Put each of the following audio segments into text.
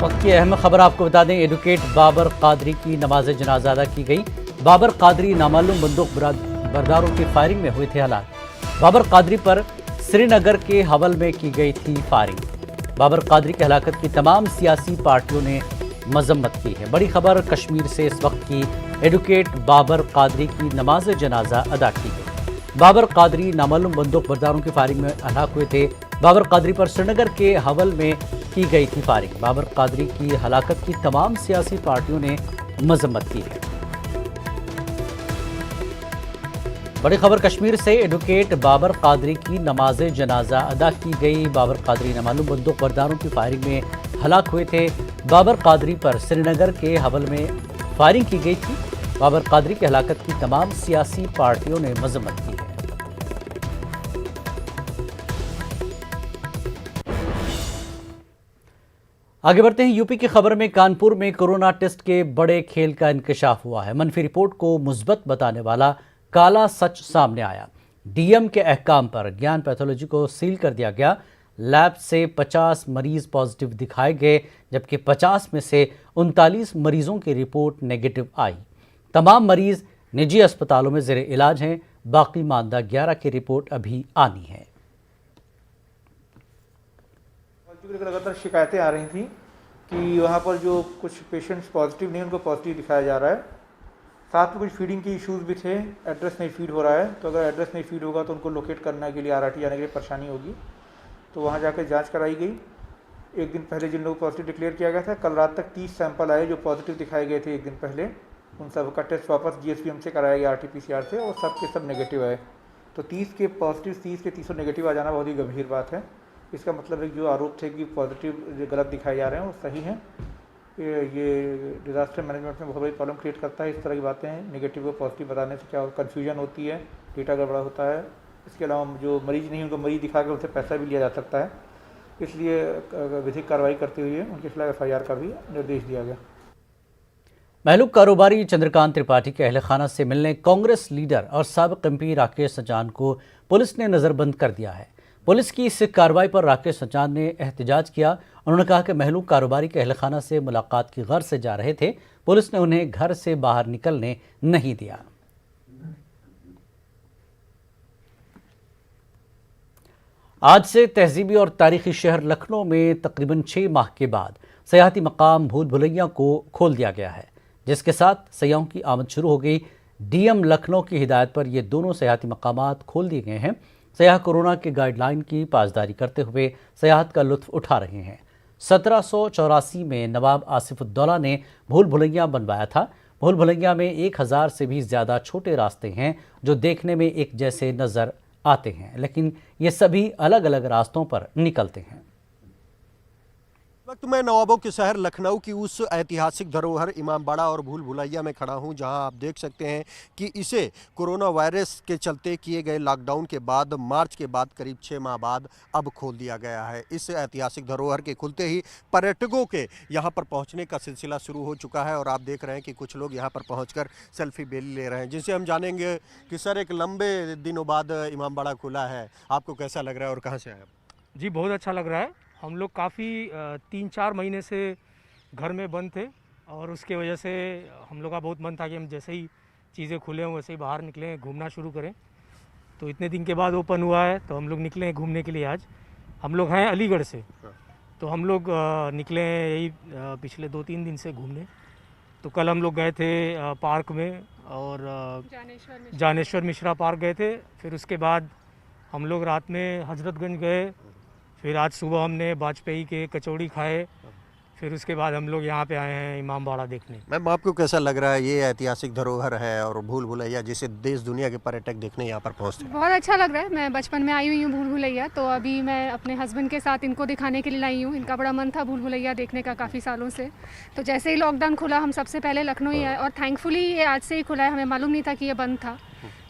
वक्त की अहम खबर आपको बता दें, एडवोकेट बाबर कादरी की नमाज जनाजा अदा की गई। बाबर कादरी नामालूम बंदूक बरदारों की फायरिंग में हुए थे हलाक। बाबर कादरी पर श्रीनगर के हवल में की गई थी फायरिंग। बाबर कादरी की हलाकत की तमाम सियासी पार्टियों ने मजम्मत की है। बड़ी खबर कश्मीर से इस वक्त की, एडवोकेट बाबर कादरी की नमाज जनाजा अदा की गई। बाबर कादरी नामालूम बंदूक बरदारों की फायरिंग में हलाक हुए थे। बाबर कादरी पर श्रीनगर के हवल में की गई थी फायरिंग। बाबर कादरी की हलाकत की तमाम सियासी पार्टियों ने मजम्मत की है। बड़ी खबर कश्मीर से, एडवोकेट बाबर कादरी की नमाज जनाजा अदा की गई। बाबर कादरी नामालूम बंदूक बरदारों की फायरिंग में हलाक हुए थे। बाबर कादरी पर श्रीनगर के हवल में फायरिंग की गई थी। बाबर कादरी की हलाकत की तमाम सियासी पार्टियों ने मजम्मत की है। आगे बढ़ते हैं, यूपी की खबर में कानपुर में कोरोना टेस्ट के बड़े खेल का इंकशाफ हुआ है। मनफी रिपोर्ट को मुस्बत बताने वाला काला सच सामने आया। डीएम के अहकाम पर ज्ञान पैथोलॉजी को सील कर दिया गया। लैब से 50 मरीज पॉजिटिव दिखाए गए, जबकि 50 में से 39 मरीजों की रिपोर्ट नेगेटिव आई। तमाम मरीज निजी अस्पतालों में जेर इलाज हैं। बाकी मानदा 11 की रिपोर्ट अभी आनी है। लगातार शिकायतें आ रही थी कि वहाँ पर जो कुछ पेशेंट्स पॉजिटिव नहीं, उनको पॉजिटिव दिखाया जा रहा है। साथ में कुछ फीडिंग के इश्यूज भी थे, एड्रेस नहीं फीड हो रहा है। तो अगर एड्रेस नहीं फीड होगा तो उनको लोकेट करने के लिए, आरआरटी आने के लिए परेशानी होगी। तो वहाँ जाकर जांच कराई गई। एक दिन पहले जिन लोगों को पॉजिटिव डिक्लेयर किया गया था, कल रात तक 30 सैंपल आए जो पॉजिटिव दिखाए गए थे एक दिन पहले। उन सब का टेस्ट वापस जीएसपीएम से कराया गया, आरटीपीसीआर से, और सब के सब नेगेटिव आए। तो 30 के पॉजिटिव, 30 के 300 नेगेटिव आ जाना बहुत ही गंभीर बात है। इसका मतलब है जो आरोप थे कि पॉजिटिव जो गलत दिखाए जा रहे हैं वो सही हैं। ये डिज़ास्टर मैनेजमेंट में बहुत बड़ी प्रॉब्लम क्रिएट करता है। इस तरह की बातें हैं, नेगेटिव को पॉजिटिव बताने से क्या कन्फ्यूजन होती है, डेटा गड़बड़ा होता है। इसके अलावा जो मरीज नहीं उनको मरीज दिखा कर उनसे पैसा भी लिया जा सकता है। इसलिए विधिक कार्रवाई करते हुए उनके खिलाफ एफआईआर का भी निर्देश दिया गया। महलूक कारोबारी चंद्रकांत त्रिपाठी के अहल खाना से मिलने कांग्रेस लीडर और साबिक एमपी राकेश सचान को पुलिस ने नज़रबंद कर दिया है। पुलिस की इस कार्रवाई पर राकेश सचान ने एहतजाज किया। उन्होंने कहा कि महलूक कारोबारी के अहल खाना से मुलाकात की गर्ज से जा रहे थे। पुलिस ने उन्हें घर से बाहर निकलने नहीं दिया। आज से तहजीबी और तारीखी शहर लखनऊ में तकरीबन 6 माह के बाद सयाहती मकाम भूल भुलैया को खोल दिया गया है, जिसके साथ सयाहों की आमद शुरू हो गई। डीएम लखनऊ की हिदायत पर ये दोनों सयाहती मकामात खोल दिए गए हैं। सयाह कोरोना की गाइडलाइन की पासदारी करते हुए सयाहत का लुत्फ उठा रहे हैं। 1784 में नवाब आसिफुद्दौला ने भूल भुलैया बनवाया था। भूल भुलैया में 1000 से भी ज़्यादा छोटे रास्ते हैं जो देखने में एक जैसे नज़र आते हैं, लेकिन ये सभी अलग अलग रास्तों पर निकलते हैं। वक्त मैं नवाबों के शहर लखनऊ की उस ऐतिहासिक धरोहर इमामबाड़ा और भूल भुलैया में खड़ा हूं, जहां आप देख सकते हैं कि इसे कोरोना वायरस के चलते किए गए लॉकडाउन के बाद, मार्च के बाद, करीब 6 माह बाद अब खोल दिया गया है। इस ऐतिहासिक धरोहर के खुलते ही पर्यटकों के यहां पर पहुंचने का सिलसिला शुरू हो चुका है और आप देख रहे हैं कि कुछ लोग यहां पर पहुंचकर सेल्फी भी ले रहे हैं, जिनसे हम जानेंगे कि सर, एक लंबे दिनों बाद इमामबाड़ा खुला है, आपको कैसा लग रहा है और कहाँ से आए? जी, बहुत अच्छा लग रहा है। हम लोग काफ़ी 3-4 महीने से घर में बंद थे और उसके वजह से हम लोग का बहुत मन था कि हम जैसे ही चीज़ें खुले हों वैसे ही बाहर निकलें, घूमना शुरू करें। तो इतने दिन के बाद ओपन हुआ है तो हम लोग निकले हैं घूमने के लिए। आज हम लोग हैं अलीगढ़ से, तो हम लोग निकले हैं यही पिछले 2-3 दिन से घूमने। तो कल हम लोग गए थे पार्क में और जानेश्वर मिश्रा पार्क गए थे। फिर उसके बाद हम लोग रात में हजरतगंज गए। फिर आज सुबह हमने वाजपेयी के कचौड़ी खाए। फिर उसके बाद हम लोग यहाँ पे आए हैं इमामबाड़ा देखने। मैम, आपको कैसा लग रहा है? ये ऐतिहासिक धरोहर है और भूल भुलैया जिसे देश दुनिया के पर्यटक देखने यहाँ पर पहुँचते हैं। बहुत अच्छा लग रहा है। मैं बचपन में आई हुई हूँ भूल भुलैया, तो अभी मैं अपने हस्बैंड के साथ इनको दिखाने के लिए लाई हूँ। इनका बड़ा मन था भूल भुलैया देखने का काफ़ी सालों से। तो जैसे ही लॉकडाउन खुला हम सबसे पहले लखनऊ ही आए और थैंकफुली ये आज से ही खुला है। हमें मालूम नहीं था कि ये बंद था,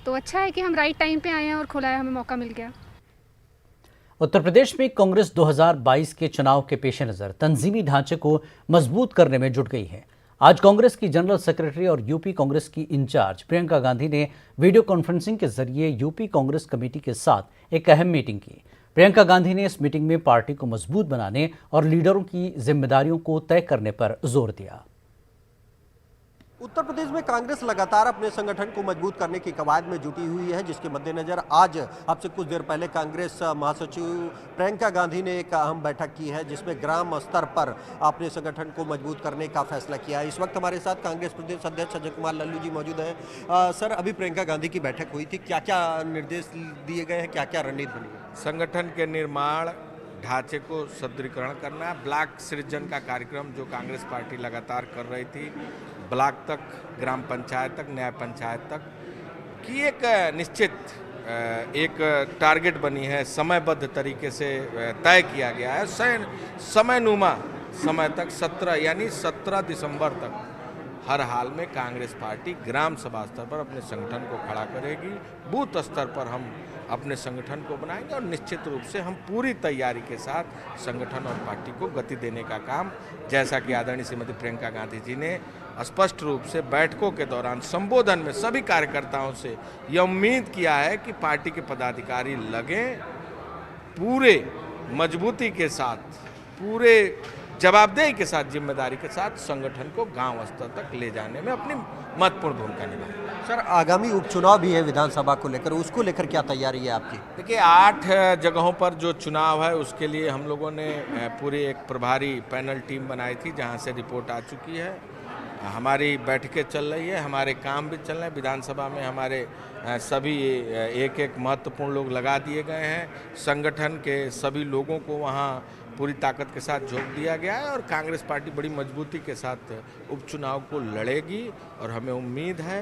तो अच्छा है कि हम राइट टाइम पर आए हैं और खुला है, हमें मौका मिल गया। उत्तर प्रदेश में कांग्रेस 2022 के चुनाव के पेश नज़र तंजीमी ढांचे को मजबूत करने में जुट गई है। आज कांग्रेस की जनरल सेक्रेटरी और यूपी कांग्रेस की इंचार्ज प्रियंका गांधी ने वीडियो कॉन्फ्रेंसिंग के जरिए यूपी कांग्रेस कमेटी के साथ एक अहम मीटिंग की। प्रियंका गांधी ने इस मीटिंग में पार्टी को मजबूत बनाने और लीडरों की जिम्मेदारियों को तय करने पर जोर दिया। उत्तर प्रदेश में कांग्रेस लगातार अपने संगठन को मजबूत करने की कवायद में जुटी हुई है, जिसके मद्देनजर आज अब से कुछ देर पहले कांग्रेस महासचिव प्रियंका गांधी ने एक अहम बैठक की है, जिसमें ग्राम स्तर पर अपने संगठन को मजबूत करने का फैसला किया है। इस वक्त हमारे साथ कांग्रेस प्रदेश अध्यक्ष अजय कुमार लल्लू जी मौजूद हैं। सर, अभी प्रियंका गांधी की बैठक हुई थी, क्या क्या निर्देश दिए गए हैं, क्या क्या रणनीति बनी है? संगठन के निर्माण ढांचे को सुदृढ़ीकरण करना, ब्लॉक सृजन का कार्यक्रम जो कांग्रेस पार्टी लगातार कर रही थी, ब्लॉक तक, ग्राम पंचायत तक, न्याय पंचायत तक की एक निश्चित एक टारगेट बनी है, समयबद्ध तरीके से तय किया गया है। समयनुमा समय तक 17 दिसंबर तक हर हाल में कांग्रेस पार्टी ग्राम सभा स्तर पर अपने संगठन को खड़ा करेगी। बूथ स्तर पर हम अपने संगठन को बनाएंगे और निश्चित रूप से हम पूरी तैयारी के साथ संगठन और पार्टी को गति देने का काम, जैसा कि आदरणीय श्रीमती प्रियंका गांधी जी ने स्पष्ट रूप से बैठकों के दौरान संबोधन में सभी कार्यकर्ताओं से यह उम्मीद किया है कि पार्टी के पदाधिकारी लगें, पूरे मजबूती के साथ, पूरे जवाबदेही के साथ, जिम्मेदारी के साथ संगठन को गांव स्तर तक ले जाने में अपनी महत्वपूर्ण भूमिका निभाएं। सर, आगामी उपचुनाव भी है विधानसभा को लेकर, उसको लेकर क्या तैयारी है आपकी? देखिए, 8 जगहों पर जो चुनाव है उसके लिए हम लोगों ने पूरी एक प्रभारी पैनल टीम बनाई थी, जहां से रिपोर्ट आ चुकी है। हमारी बैठकें चल रही है, हमारे काम भी चल रहे हैं। विधानसभा में हमारे सभी एक महत्वपूर्ण लोग लगा दिए गए हैं। संगठन के सभी लोगों को वहाँ पूरी ताकत के साथ झोंक दिया गया है और कांग्रेस पार्टी बड़ी मजबूती के साथ उपचुनाव को लड़ेगी। और हमें उम्मीद है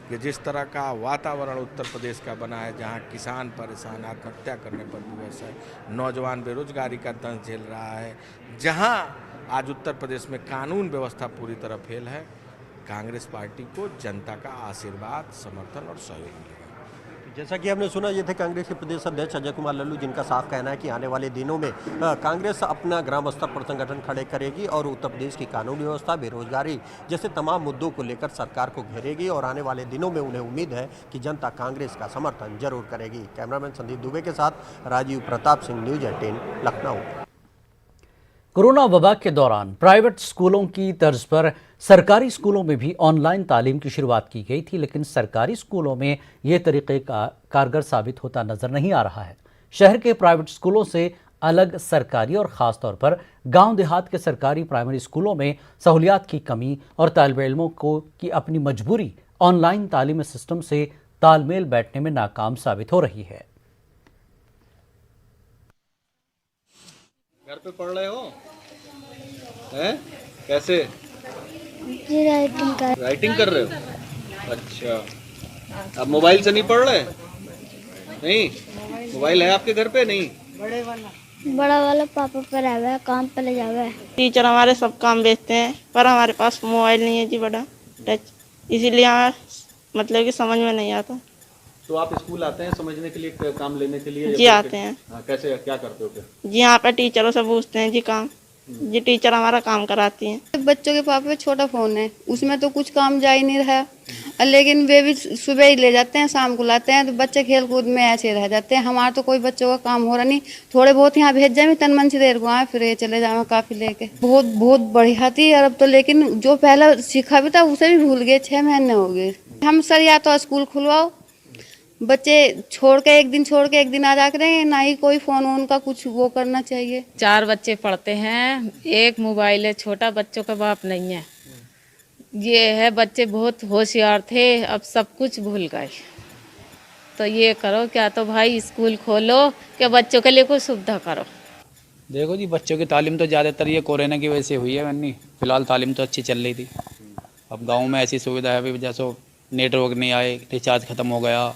कि जिस तरह का वातावरण उत्तर प्रदेश का बना है, जहां किसान परेशान, आत्महत्या करने पर विवश है, नौजवान बेरोजगारी का दंश झेल रहा है, जहां आज उत्तर प्रदेश में कानून व्यवस्था पूरी तरह फेल है, कांग्रेस पार्टी को जनता का आशीर्वाद, समर्थन और सहयोग मिलेगा। जैसा कि हमने सुना, ये थे कांग्रेस के प्रदेश अध्यक्ष अजय कुमार लल्लू, जिनका साफ कहना है कि आने वाले दिनों में कांग्रेस अपना ग्राम स्तर पर संगठन खड़े करेगी और उत्तर प्रदेश की कानून व्यवस्था, बेरोजगारी जैसे तमाम मुद्दों को लेकर सरकार को घेरेगी और आने वाले दिनों में उन्हें उम्मीद है कि जनता कांग्रेस का समर्थन जरूर करेगी। कैमरामैन संदीप दुबे के साथ राजीव प्रताप सिंह, न्यूज 18, लखनऊ। कोरोना वबा के दौरान प्राइवेट स्कूलों की तर्ज पर सरकारी स्कूलों में भी ऑनलाइन तालीम की शुरुआत की गई थी, लेकिन सरकारी स्कूलों में ये तरीक़े कारगर साबित होता नजर नहीं आ रहा है। शहर के प्राइवेट स्कूलों से अलग सरकारी और ख़ास तौर पर गांव देहात के सरकारी प्राइमरी स्कूलों में सहूलियात की कमी और तालिब इल्मों की अपनी मजबूरी ऑनलाइन तालीमी सिस्टम से तालमेल बैठने में नाकाम साबित हो रही है। घर पे पढ़ रहे हो? हैं? कैसे? राइटिंग कर रहे हो? अच्छा, अब मोबाइल से नहीं पढ़ रहे? नहीं, मोबाइल है आपके घर पे? नहीं, बड़ा वाला पापा पर आवे है, काम पे ले जावे। टीचर हमारे सब काम बेचते हैं, पर हमारे पास मोबाइल नहीं है जी, बड़ा टच, इसीलिए मतलब कि समझ में नहीं आता। तो आप स्कूल आते हैं समझने के लिए, काम लेने के लिए? जी आते हैं। कैसे, क्या करते हो फिर? जी यहाँ पे टीचरों से पूछते हैं जी काम, जी टीचर हमारा काम कराती हैं। बच्चों के पास में छोटा फ़ोन है, उसमें तो कुछ काम जा ही नहीं रहा, लेकिन वे भी सुबह ही ले जाते हैं, शाम को लाते हैं, तो बच्चे खेल कूद में ऐसे रह जाते हैं। हमारा तो कोई बच्चों का काम हो रहा नहीं, थोड़े बहुत यहाँ भेज जाए, तन मन से देर को आए, फिर चले जाए काफ़ी लेके। बहुत बढ़िया थी और अब तो, लेकिन जो पहला सीखा भी था उसे भी भूल गए, 6 महीने हो गए। हम सर या तो स्कूल खुलवाओ, बच्चे छोड़ के एक दिन आ जाकर रहेंगे, ना ही कोई फ़ोन उनका कुछ वो करना चाहिए। 4 बच्चे पढ़ते हैं, एक मोबाइल है, छोटा बच्चों का बाप नहीं है। ये है, बच्चे बहुत होशियार थे, अब सब कुछ भूल गए। तो ये करो, क्या तो भाई स्कूल खोलो, क्या बच्चों के लिए कुछ सुविधा करो। देखो जी, बच्चों की तालीम तो ज़्यादातर ये कोरोना की वजह से हुई है, वरनी फिलहाल तालीम तो अच्छी चल रही थी। अब गाँव में ऐसी सुविधा है अभी, जैसे नेटवर्क नहीं आए, रिचार्ज ख़त्म हो गया,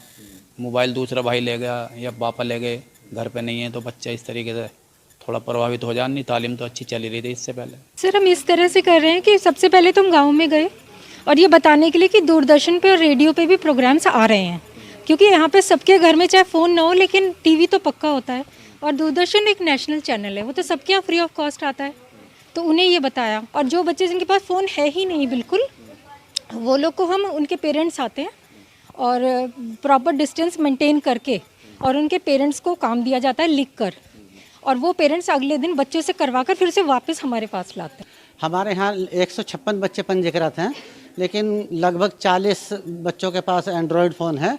मोबाइल दूसरा भाई ले गया या पापा ले गए, घर पे नहीं है, तो बच्चा इस तरीके से थोड़ा प्रभावित हो जाए। नहीं, तालीम तो अच्छी चली रही थी इससे पहले। सर, हम इस तरह से कर रहे हैं कि सबसे पहले तो हम गाँव में गए और ये बताने के लिए कि दूरदर्शन पे और रेडियो पे भी प्रोग्राम्स आ रहे हैं, क्योंकि यहाँ पे सबके घर में चाहे फ़ोन ना हो लेकिन टीवी तो पक्का होता है, और दूरदर्शन एक नेशनल चैनल है, वो तो सबके यहाँ फ्री ऑफ कॉस्ट आता है। तो उन्हें ये बताया, और जो बच्चे जिनके पास फ़ोन है ही नहीं बिल्कुल, वो लोग को हम, उनके पेरेंट्स आते हैं और प्रॉपर डिस्टेंस मेंटेन करके और उनके पेरेंट्स को काम दिया जाता है लिख कर, और वो पेरेंट्स अगले दिन बच्चों से करवा कर फिर से वापस हमारे पास लाते हैं। हमारे यहाँ 156 बच्चे पंजीकृत हैं, लेकिन लगभग 40 बच्चों के पास एंड्रॉयड फ़ोन है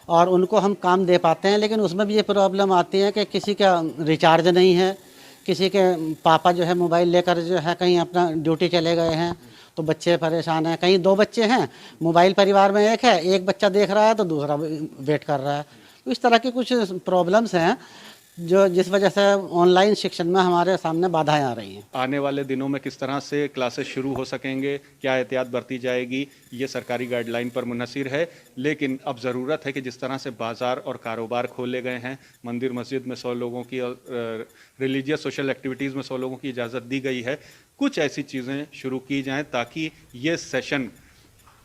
और उनको हम काम दे पाते हैं, लेकिन उसमें भी ये प्रॉब्लम आती है कि किसी का रिचार्ज नहीं है, किसी के पापा जो है मोबाइल लेकर जो है कहीं अपना ड्यूटी चले गए हैं तो बच्चे परेशान हैं। कहीं 2 बच्चे हैं, मोबाइल परिवार में एक है, एक बच्चा देख रहा है तो दूसरा वेट कर रहा है। तो इस तरह की कुछ प्रॉब्लम्स हैं जो जिस वजह से ऑनलाइन शिक्षण में हमारे सामने बाधाएं आ रही हैं। आने वाले दिनों में किस तरह से क्लासेस शुरू हो सकेंगे, क्या एहतियात बरती जाएगी, ये सरकारी गाइडलाइन पर मुनहसिर है। लेकिन अब ज़रूरत है कि जिस तरह से बाज़ार और कारोबार खोले गए हैं, मंदिर मस्जिद में 100 लोगों की और रिलीजियस सोशल एक्टिविटीज़ में 100 लोगों की इजाज़त दी गई है, कुछ ऐसी चीज़ें शुरू की जाएँ ताकि ये सेशन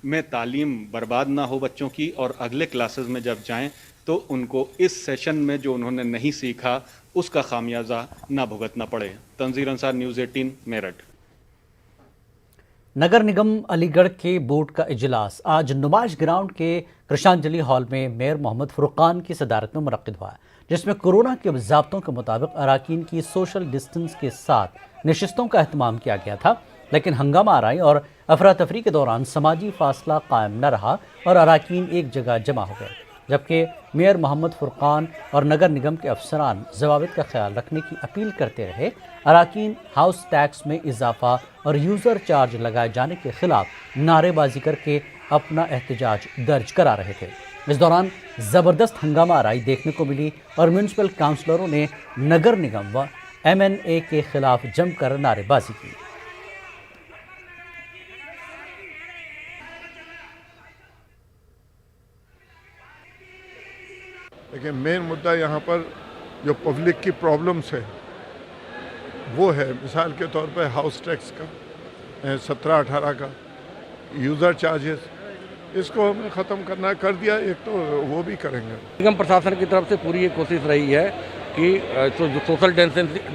में तालीम बर्बाद ना हो बच्चों की, और अगले क्लासेस में जब जाएँ तो उनको इस सेशन में जो उन्होंने नहीं सीखा उसका खामियाजा ना भुगतना पड़े। तंजीर अंसार, न्यूज़ 18, मेरठ। नगर निगम अलीगढ़ के बोर्ड का इजलास आज नुमाइश ग्राउंड के कृषांजलि हॉल में मेयर मोहम्मद फुरकान की सदारत में मुनक्किद हुआ, जिसमें कोरोना के ज़ाब्तों के मुताबिक अराकीन की सोशल डिस्टेंस के साथ नशिस्तों का अहतमाम किया गया था। लेकिन हंगामा आराई और अफरा तफरी के दौरान समाजी फासला कायम न रहा और अराकीन एक जगह जमा हो गए, जबकि मेयर मोहम्मद फुरकान और नगर निगम के अफसरान ज़वाबित का ख्याल रखने की अपील करते रहे। अराकीन हाउस टैक्स में इजाफा और यूज़र चार्ज लगाए जाने के खिलाफ नारेबाजी करके अपना एहतजाज दर्ज करा रहे थे। इस दौरान ज़बरदस्त हंगामा आराई देखने को मिली और म्यूनसिपल काउंसलरों ने नगर निगम व MNA के खिलाफ जमकर नारेबाजी की। लेकिन मेन मुद्दा यहाँ पर जो पब्लिक की प्रॉब्लम्स है वो है, मिसाल के तौर पर हाउस टैक्स का 17-18 का, यूज़र चार्जेस, इसको हमें ख़त्म करना कर दिया, एक तो वो भी करेंगे। निगम प्रशासन की तरफ से पूरी ये कोशिश रही है कि जो सोशल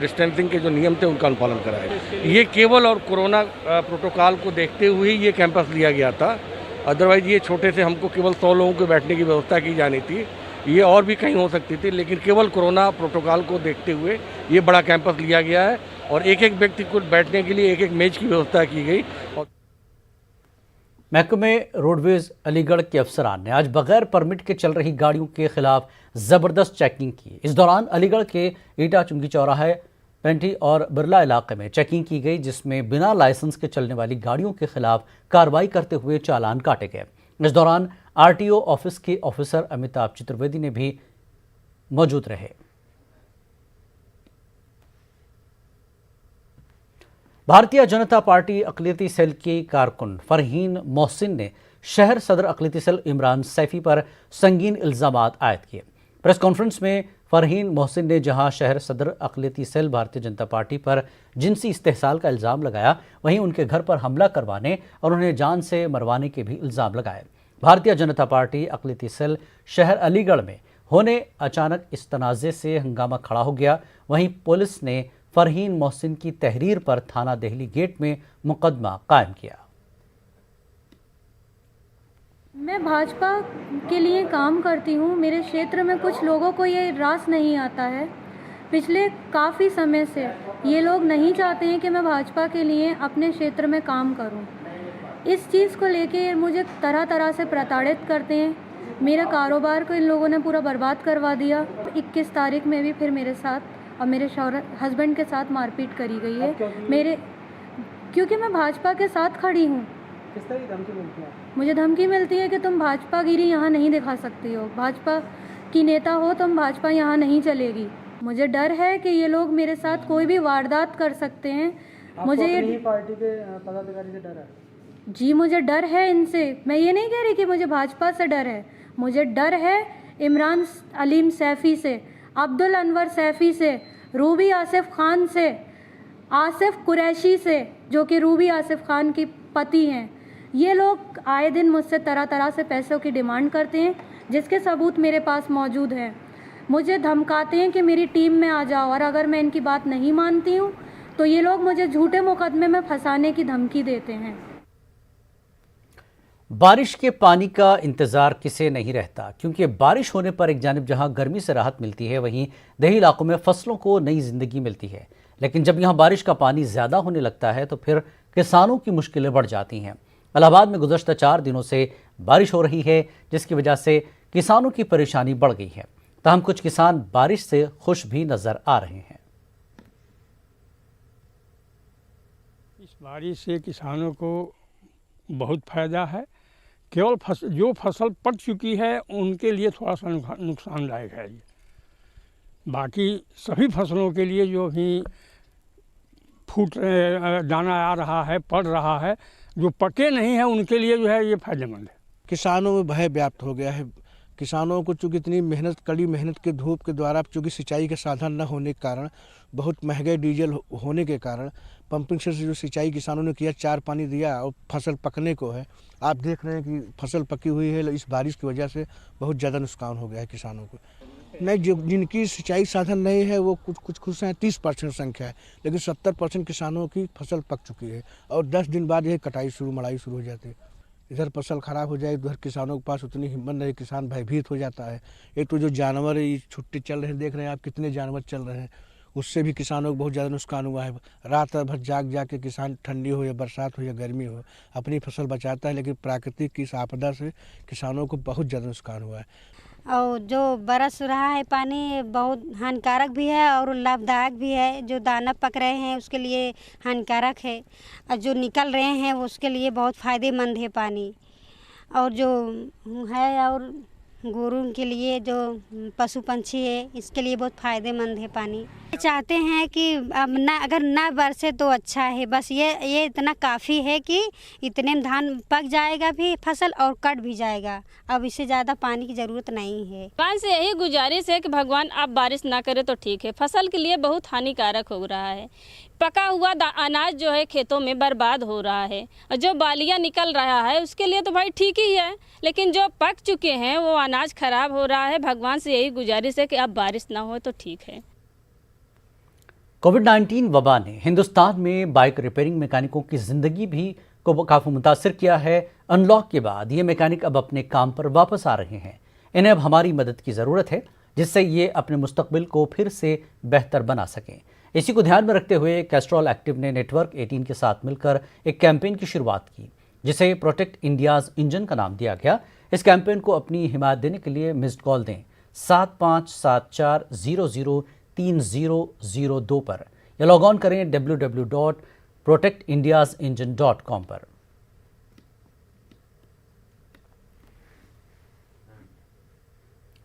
डिस्टेंसिंग के जो नियम थे उनका अनुपालन कराए। ये केवल और कोरोना प्रोटोकॉल को देखते हुए ये कैंपस लिया गया था, अदरवाइज ये छोटे से हमको केवल 100 लोगों के बैठने की व्यवस्था की जानी थी, ये और भी कहीं हो सकती थी, लेकिन केवल कोरोना प्रोटोकॉल को देखते हुए ये बड़ा कैंपस लिया गया है और एक व्यक्ति को बैठने के लिए एक मेज की व्यवस्था की गई। और महकमे रोडवेज अलीगढ़ के अफसरान ने आज बगैर परमिट के चल रही गाड़ियों के खिलाफ ज़बरदस्त चेकिंग की। इस दौरान अलीगढ़ के ईटा चुंगी चौराहे, पेंटी और बिरला इलाके में चेकिंग की गई, जिसमें बिना लाइसेंस के चलने वाली गाड़ियों के खिलाफ कार्रवाई करते हुए चालान काटे गए। इस दौरान RTO ऑफिस के ऑफिसर अमिताभ चतुर्वेदी ने भी मौजूद रहे। भारतीय जनता पार्टी अक़लियती सेल की कारकुन फरहीन मोहसिन ने शहर सदर अक़लियती सेल इमरान सैफी पर संगीन इल्ज़ामात आयद किए। प्रेस कॉन्फ्रेंस में फरहीन मोहसिन ने जहां शहर सदर अक़लियती सेल भारतीय जनता पार्टी पर जिनसी इस्तेहसाल का इल्ज़ाम लगाया, वहीं उनके घर पर हमला करवाने और उन्हें जान से मरवाने के भी इल्ज़ाम लगाए। भारतीय जनता पार्टी अक़लियती सेल शहर अलीगढ़ में होने अचानक इस तनाज़े से हंगामा खड़ा हो गया। वहीं पुलिस ने फरहीन मोहसिन की तहरीर पर थाना देहली गेट में मुकदमा कायम किया। मैं भाजपा के लिए काम करती हूँ। मेरे क्षेत्र में कुछ लोगों को ये रास नहीं आता है। पिछले काफ़ी समय से ये लोग नहीं चाहते हैं कि मैं भाजपा के लिए अपने क्षेत्र में काम करूँ। इस चीज़ को लेके मुझे तरह तरह से प्रताड़ित करते हैं। मेरा कारोबार को इन लोगों ने पूरा बर्बाद करवा दिया। 21 तारीख में भी फिर मेरे साथ और मेरे हस्बैंड के साथ मारपीट करी गई है। क्योंकि मैं भाजपा के साथ खड़ी हूँ। किस तरह की धमकी मिलती है? मुझे धमकी मिलती है कि तुम भाजपा गिरी यहाँ नहीं दिखा सकती हो, भाजपा की नेता हो तुम, भाजपा यहाँ नहीं चलेगी। मुझे डर है कि ये लोग मेरे साथ कोई भी वारदात कर सकते हैं। मुझे ये पार्टी के पदाधिकारी से डर है? जी मुझे डर है इनसे। मैं ये नहीं कह रही कि मुझे भाजपा से डर है, मुझे डर है इमरान अलीम सैफ़ी से, अब्दुल अनवर सैफ़ी से, रूबी आसिफ खान से, आसिफ कुरैशी से जो कि रूबी आसिफ खान की पति हैं। ये लोग आए दिन मुझसे तरह तरह से पैसों की डिमांड करते हैं, जिसके सबूत मेरे पास मौजूद हैं। मुझे धमकाते हैं कि मेरी टीम में आ जाओ, और अगर मैं इनकी बात नहीं मानती हूँ तो ये लोग मुझे झूठे मुकदमे में फंसाने की धमकी देते हैं। बारिश के पानी का इंतजार किसे नहीं रहता, क्योंकि बारिश होने पर एक जानिब जहां गर्मी से राहत मिलती है, वहीं देही इलाकों में फसलों को नई जिंदगी मिलती है। लेकिन जब यहां बारिश का पानी ज्यादा होने लगता है तो फिर किसानों की मुश्किलें बढ़ जाती हैं। इलाहाबाद में गुज़श्ता 4 दिनों से बारिश हो रही है, जिसकी वजह से किसानों की परेशानी बढ़ गई है। ताहम कुछ किसान बारिश से खुश भी नजर आ रहे हैं। इस बारिश से किसानों को बहुत फायदा है। केवल जो फसल पक चुकी है उनके लिए थोड़ा सा नुकसानदायक है ये। बाकी सभी फसलों के लिए जो भी दाना आ रहा है, पड़ रहा है, जो पके नहीं है उनके लिए जो है ये फायदेमंद है। किसानों में भय व्याप्त हो गया है। किसानों को चूँकि इतनी मेहनत, कड़ी मेहनत के धूप के द्वारा चूँकि सिंचाई के साधन न होने के कारण, बहुत महंगे डीजल होने के कारण पंपिंग से जो सिंचाई किसानों ने किया, 4 पानी दिया और फसल पकने को है। आप देख रहे हैं कि फसल पकी हुई है। इस बारिश की वजह से बहुत ज़्यादा नुकसान हो गया है किसानों को। नहीं, जिनकी सिंचाई साधन नहीं है वो कुछ खुश हैं, 30% संख्या है, लेकिन 70% किसानों की फसल पक चुकी है और 10 दिन बाद यह मड़ाई शुरू हो जाती है। इधर फसल खराब हो जाए, उधर किसानों के पास उतनी हिम्मत नहीं, किसान भयभीत हो जाता है। एक तो जो जानवर छुट्टी चल रहे हैं, देख रहे हैं आप कितने जानवर चल रहे हैं, उससे भी किसानों को बहुत ज़्यादा नुकसान हुआ है। रात भर जाग के किसान, ठंडी हो या बरसात हो या गर्मी हो, अपनी फसल बचाता है, लेकिन प्राकृतिक की इस आपदा से किसानों को बहुत ज़्यादा नुकसान हुआ है। और जो बरस रहा है पानी बहुत हानिकारक भी है और लाभदायक भी है। जो दाना पक रहे हैं उसके लिए हानिकारक है और जो निकल रहे हैं उसके लिए बहुत फ़ायदेमंद है पानी। और जो है और गोरू के लिए, जो पशु पंछी है, इसके लिए बहुत फ़ायदेमंद है पानी। चाहते हैं कि अब ना, अगर ना बरसे तो अच्छा है। बस ये इतना काफ़ी है कि इतने में धान पक जाएगा भी फसल और कट भी जाएगा। अब इससे ज़्यादा पानी की ज़रूरत नहीं है। भगवान से यही गुजारिश है कि भगवान आप बारिश ना करे तो ठीक है। फसल के लिए बहुत हानिकारक हो रहा है। पका हुआ अनाज जो है खेतों में बर्बाद हो रहा है और जो बालियाँ निकल रहा है उसके लिए तो भाई ठीक ही है, लेकिन जो पक चुके हैं वो अनाज खराब हो रहा है। भगवान से यही गुजारिश है कि अब बारिश ना हो तो ठीक है। कोविड-19 वबा ने हिंदुस्तान में बाइक रिपेयरिंग मैकेनिकों की जिंदगी भी को काफ़ी मुतासिर किया है। अनलॉक के बाद ये मैकेनिक अब अपने काम पर वापस आ रहे हैं। इन्हें अब हमारी मदद की ज़रूरत है, जिससे ये अपने मुस्तकबिल को फिर से बेहतर बना सकें। इसी को ध्यान में रखते हुए कैस्ट्रॉल एक्टिव ने नेटवर्क 18 के साथ मिलकर एक कैंपेन की शुरुआत की, जिसे प्रोटेक्ट इंडियाज़ इंजन का नाम दिया गया। इस कैंपेन को अपनी हिमायत देने के लिए मिस्ड कॉल दें 7574003002 पर या लॉग ऑन करें www.protectindiasengine.com पर।